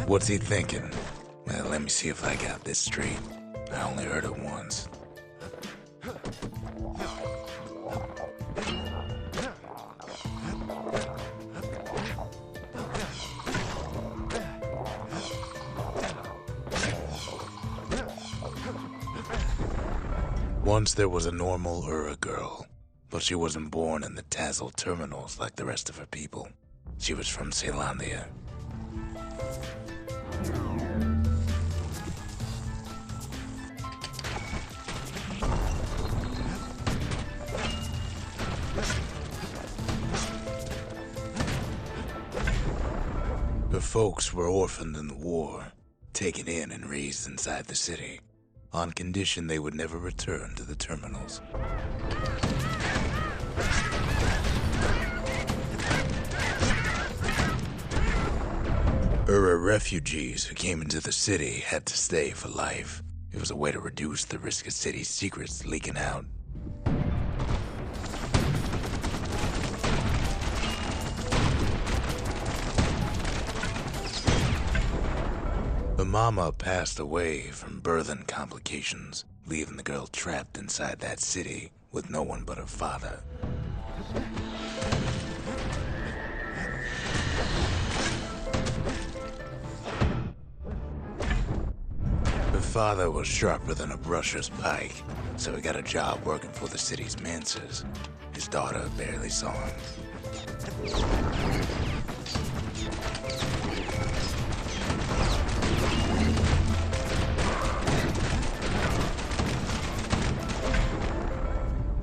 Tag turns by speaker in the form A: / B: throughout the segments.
A: What's he thinking? Well, let me see if I got this straight. I only heard it once. Once there was a normal Ura girl, but she wasn't born in the Tassel terminals like the rest of her people. She was from Ceylondia. Her folks were orphaned in the war, taken in and raised inside the city, on condition they would never return to the terminals. Ura refugees who came into the city had to stay for life. It was a way to reduce the risk of city secrets leaking out. Her mama passed away from birthing complications, leaving the girl trapped inside that city with no one but her father. Her father was sharper than a brusher's pike, so he got a job working for the city's mancers. His daughter barely saw him.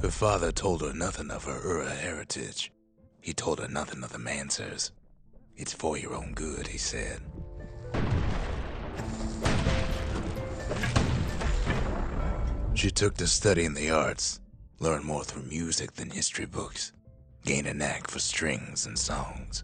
A: Her father told her nothing of her Ura heritage. He told her nothing of the Mansers. It's for your own good, he said. She took to studying the arts, learned more through music than history books, gained a knack for strings and songs.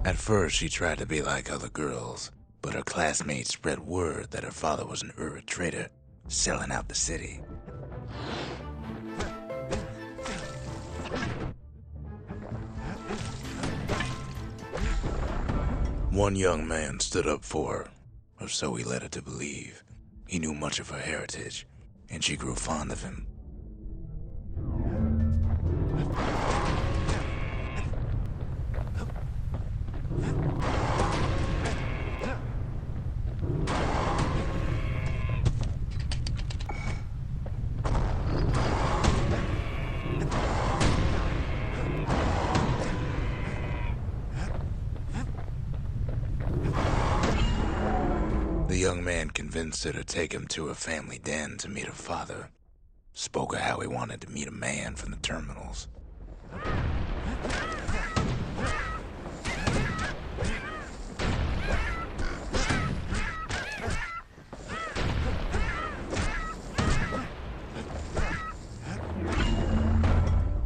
A: At first, she tried to be like other girls, but her classmates spread word that her father was an Ura trader, selling out the city. One young man stood up for her, or so he led her to believe. He knew much of her heritage, and she grew fond of him. The young man convinced her to take him to her family den to meet her father. Spoke of how he wanted to meet a man from the terminals.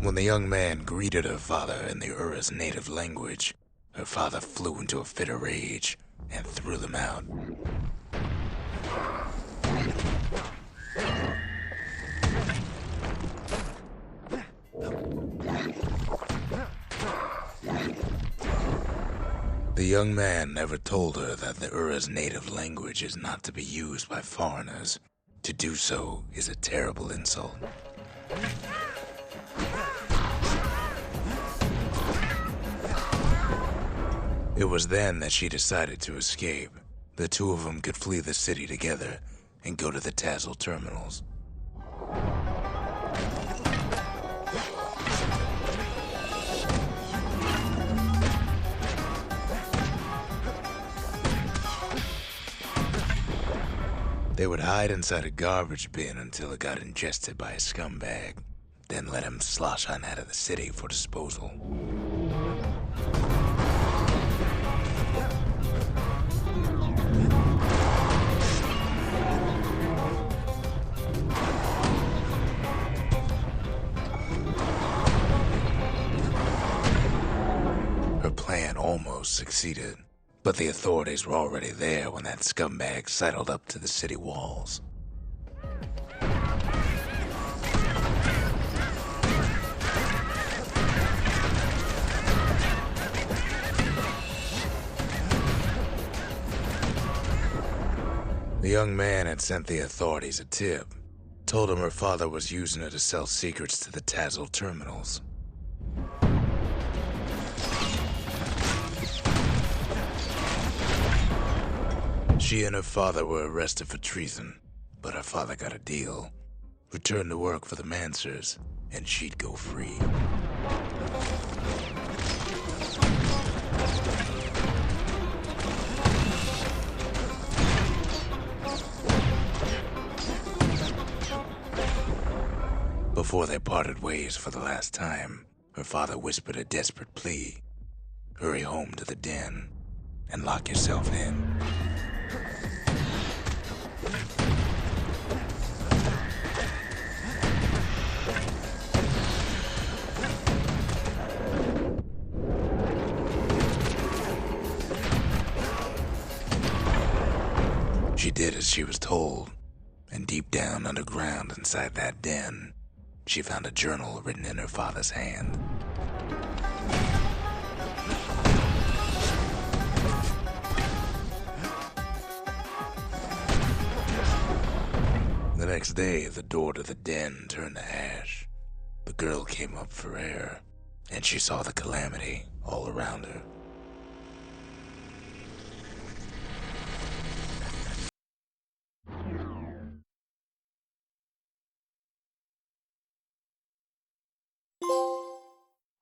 A: When the young man greeted her father in the Ura's native language, her father flew into a fit of rage and threw them out. The young man never told her that the Ura's native language is not to be used by foreigners, To do so is a terrible insult. It was then that she decided to escape. The two of them could flee the city together and go to the Tassel terminals. They would hide inside a garbage bin until it got ingested by a scumbag, then let him slosh on out of the city for disposal. Her plan almost succeeded. But the authorities were already there when that scumbag sidled up to the city walls. The young man had sent the authorities a tip, told him her father was using her to sell secrets to the Tassel terminals. She and her father were arrested for treason, but her father got a deal. Returned to work for the Mansers, and she'd go free. Before they parted ways for the last time, her father whispered a desperate plea. Hurry home to the den, and lock yourself in. She did as she was told, and deep down underground inside that den, she found a journal written in her father's hand. The next day, the door to the den turned to ash. The girl came up for air, and she saw the calamity all around her.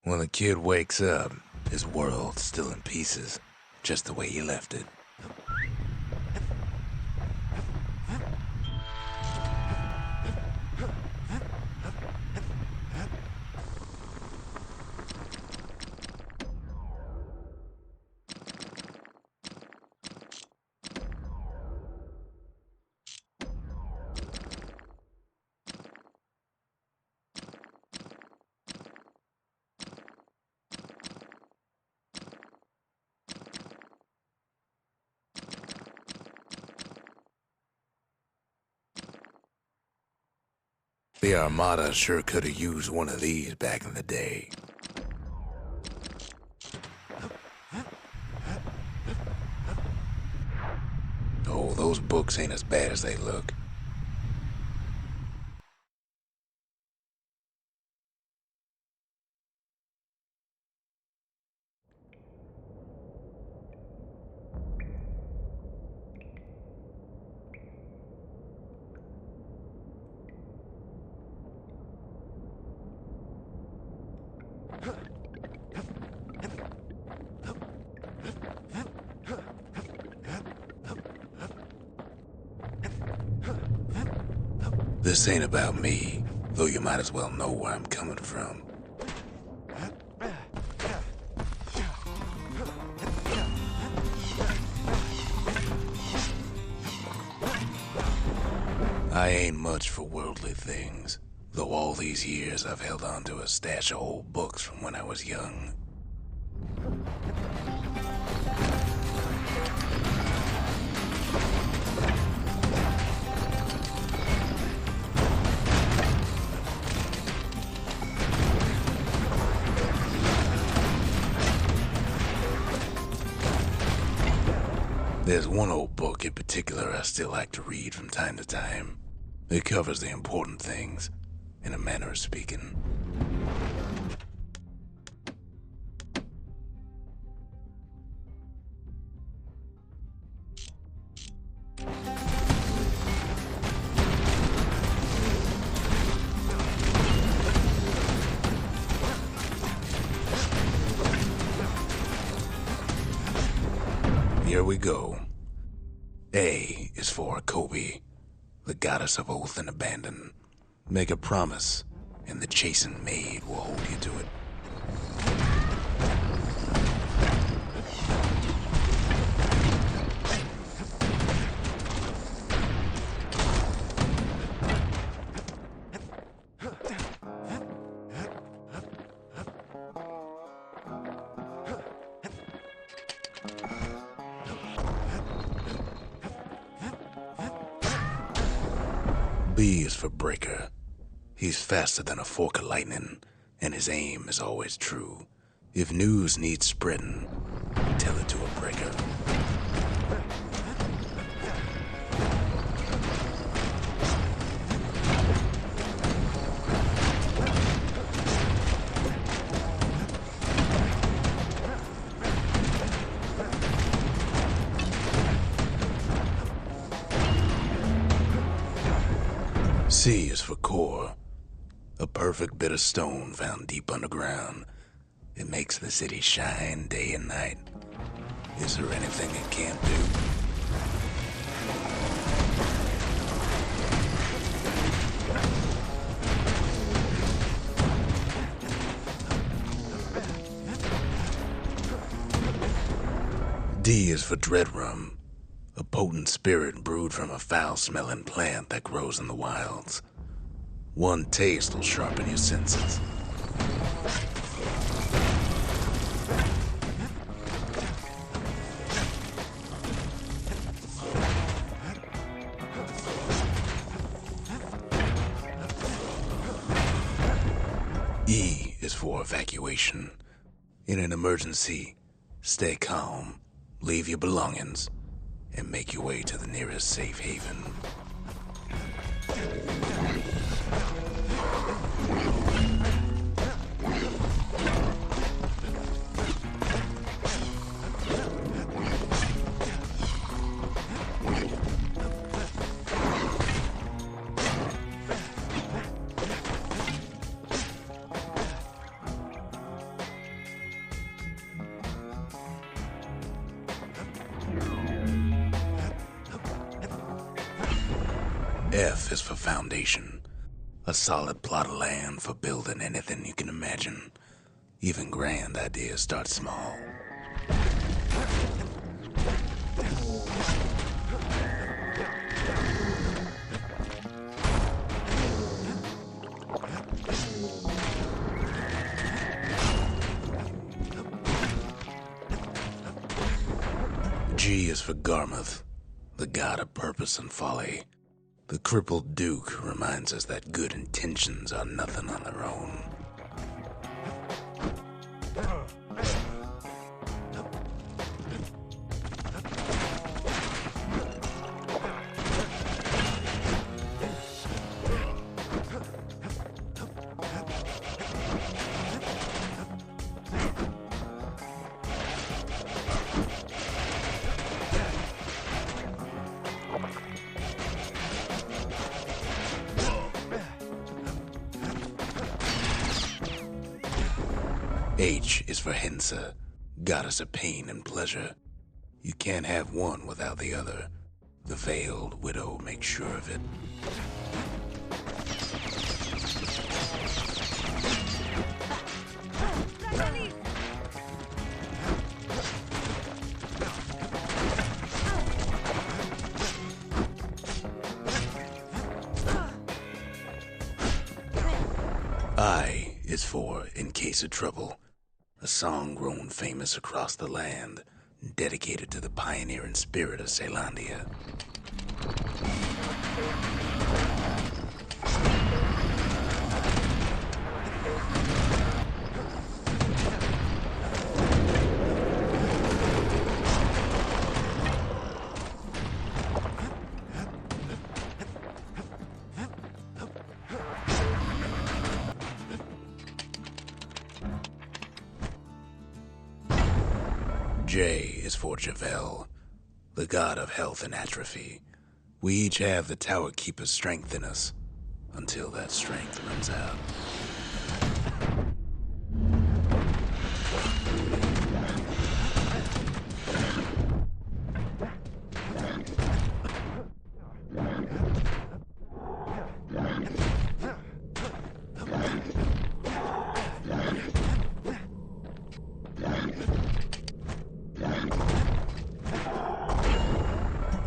A: When the kid wakes up, his world's still in pieces, just the way he left it. The Armada sure could have used one of these back in the day. Oh, those books ain't as bad as they look. This ain't about me, though you might as well know where I'm coming from. I ain't much for worldly things, though all these years I've held on to a stash of old books from when I was young. There's one old book in particular I still like to read from time to time. It covers the important things, in a manner of speaking. Here we go. A is for Kobe, the goddess of oath and abandon. Make a promise, and the chastened maid will hold you to it. B is for Breaker. He's faster than a fork of lightning, and his aim is always true. If news needs spreading, tell it to a breaker. C is for Core, a perfect bit of stone found deep underground. It makes the city shine day and night. Is there anything it can't do? D is for Dreadrum, a potent spirit brewed from a foul-smelling plant that grows in the wilds. One taste will sharpen your senses. E is for evacuation. In an emergency, stay calm, leave your belongings, and make your way to the nearest safe haven. F is for foundation, a solid plot of land for building anything you can imagine. Even grand ideas start small. G is for Garmuth, the god of purpose and folly. The crippled Duke reminds us that good intentions are nothing on their own. H is for Hensa, goddess of pain and pleasure. You can't have one without the other. The veiled widow makes sure of it. I is for In Case of Trouble, a song grown famous across the land, dedicated to the pioneering spirit of Caelondia. J is for Javel, the god of health and atrophy. We each have the Tower Keeper's strength in us, until that strength runs out.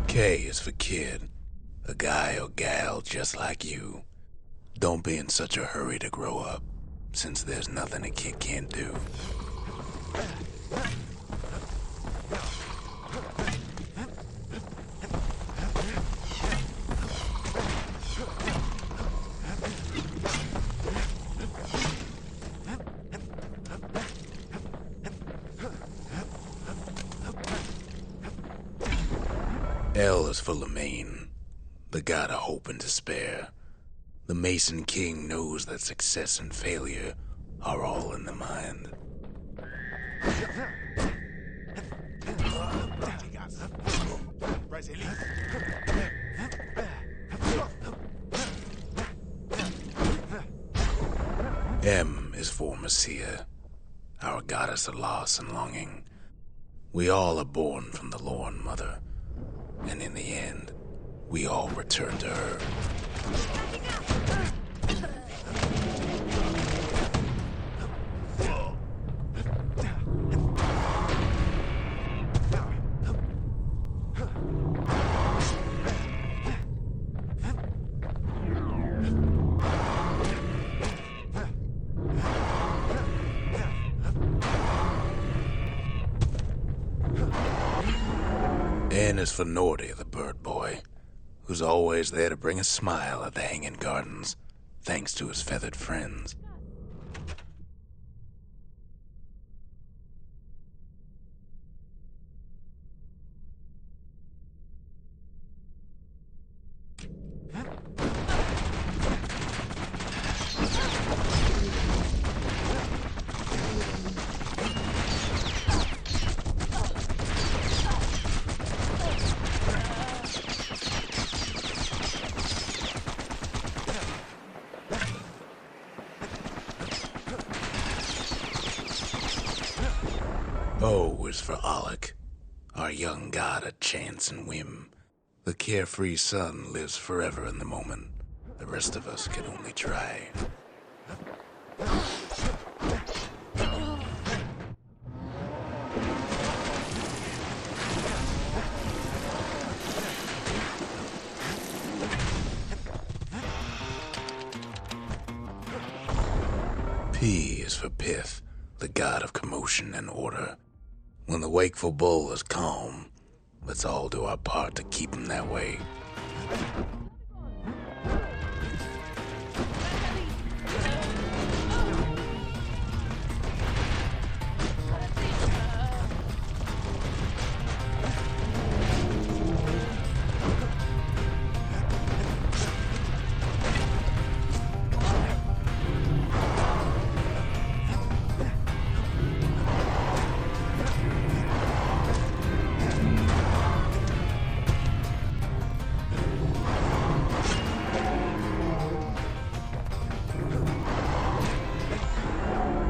A: K is for kid, a guy or gal just like you. Don't be in such a hurry to grow up, since there's nothing a kid can't do. L is for Lemaine, the god of hope and despair. The Mason King knows that success and failure are all in the mind. M is for Messiah, our goddess of loss and longing. We all are born from the Lorn Mother, and in the end, we all return to her. N is for Nordy, the bird boy, who's always there to bring a smile at the Hanging Gardens, thanks to his feathered friends. O is for Alec, our young god of chance and whim. The carefree son lives forever in the moment. The rest of us can only try. P is for Pith, the god of commotion and order. When the wakeful bull is calm, let's all do our part to keep him that way.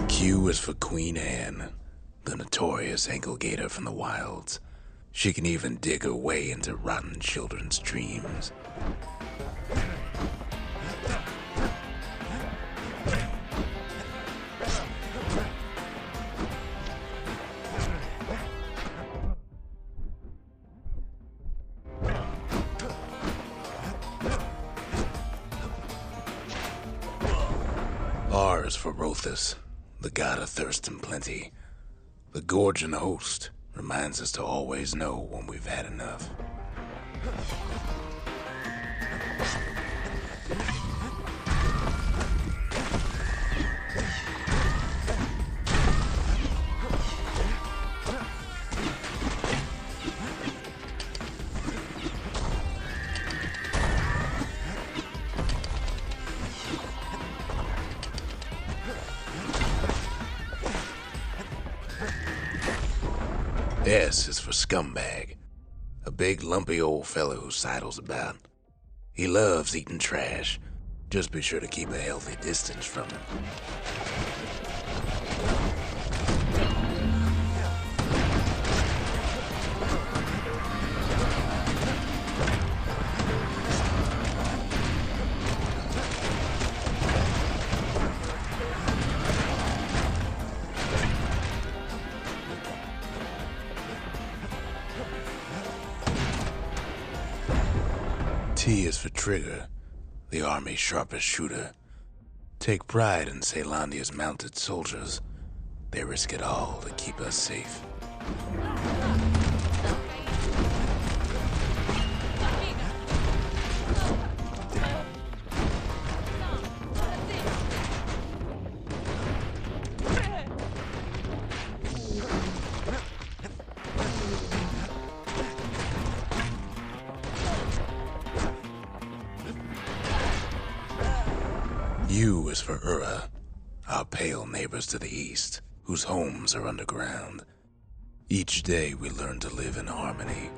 A: Q is for Queen Anne, the notorious ankle gator from the wilds. She can even dig her way into rotten children's dreams. R is for Rothus, the god of thirst and plenty. The gorging host reminds us to always know when we've had enough. S is for scumbag. A big lumpy old fellow who sidles about. He loves eating trash. Just be sure to keep a healthy distance from him. T is for trigger, the army's sharpest shooter. Take pride in Caelondia's mounted soldiers. They risk it all to keep us safe. U is for Ura, our pale neighbors to the east, whose homes are underground. Each day we learn to live in harmony.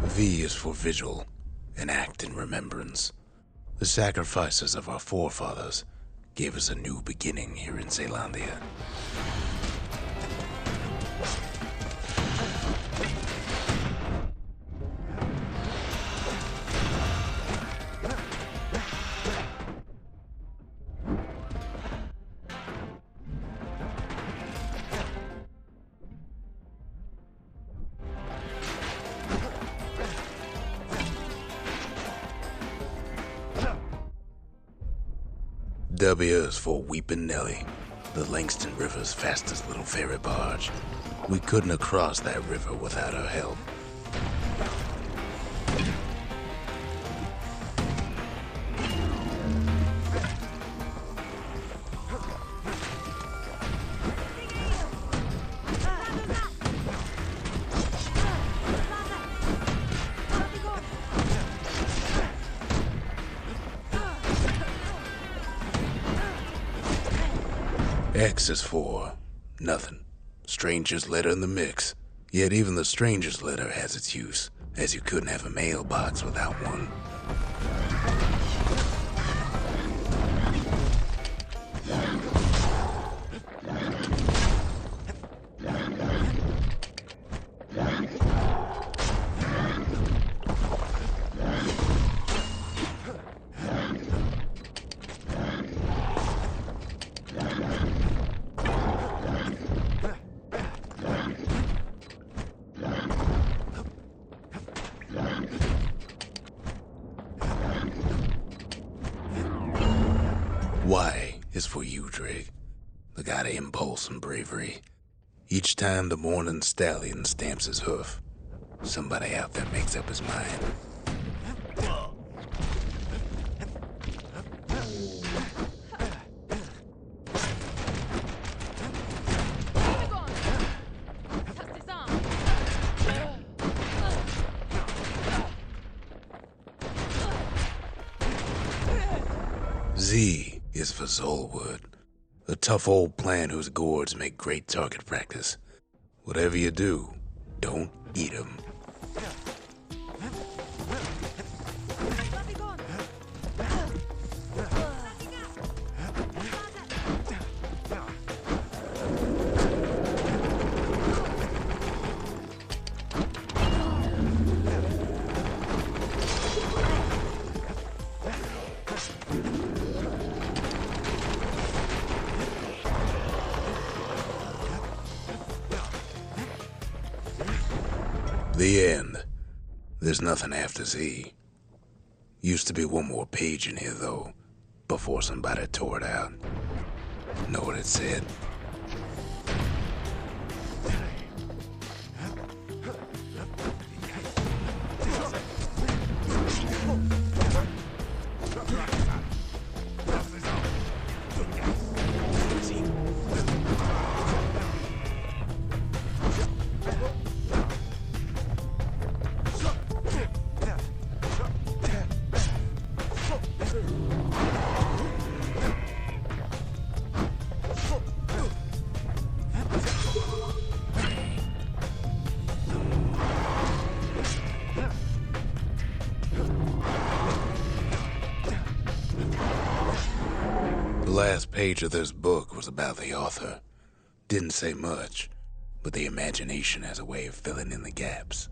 A: V is for vigil, an act in remembrance. The sacrifices of our forefathers gave us a new beginning here in Caelondia. W is for Weepin' Nelly, the Langston River's fastest little ferry barge. We couldn't have crossed that river without her help. X is for nothing. Stranger's letter in the mix. Yet even the stranger's letter has its use, as you couldn't have a mailbox without one. Y is for you, Drake, the god of impulse and bravery. Each time the morning stallion stamps his hoof, somebody out there makes up his mind. Z is for Zolwood, a tough old plant whose gourds make great target practice. Whatever you do, don't eat 'em. The end. There's nothing after Z. Used to be one more page in here, though, before somebody tore it out. Know what it said? last page of this book was about the author. Didn't say much, but the imagination has a way of filling in the gaps.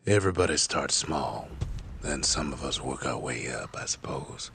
A: Everybody starts small, then some of us work our way up, I suppose.